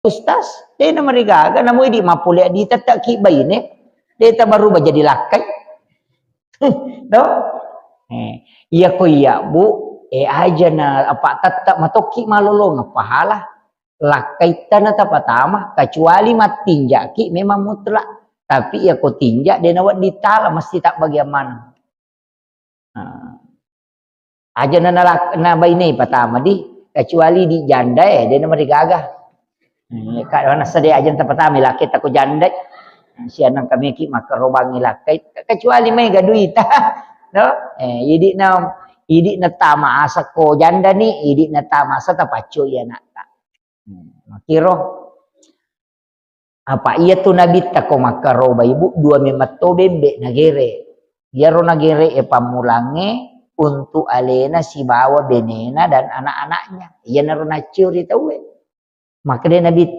ustaz, dia nama mereka kan namu di mapulya di tatak ki bayi ne. Dia tak baru jadi lakai. Tahu? Iya ko iya bu, aja na apa tatak matoki malolo ngapahala. Lakai tanah tapatama kecuali matinjak ki memang mutlak. Tapi ya ko tinjak dia nawat ditala mesti tak bagaimana. Aja na bayi ne pertama di kecuali di janda dia nama digagah. Kak mana sedia aja pertama laki tak ko janda. Si anak kami ki maka robangi lakai kecuali mega duit. No? Idi na tama asa ko janda ni, idi na tama asa tapacho ya nak. Makiro apa iya tu nabi tako makaroba ibu dua memato bembe nagere. Yaro nagere pamulange untuk alena si bawa benena dan anak-anaknya. Iya naro nacuri tahu. Maka dia nabi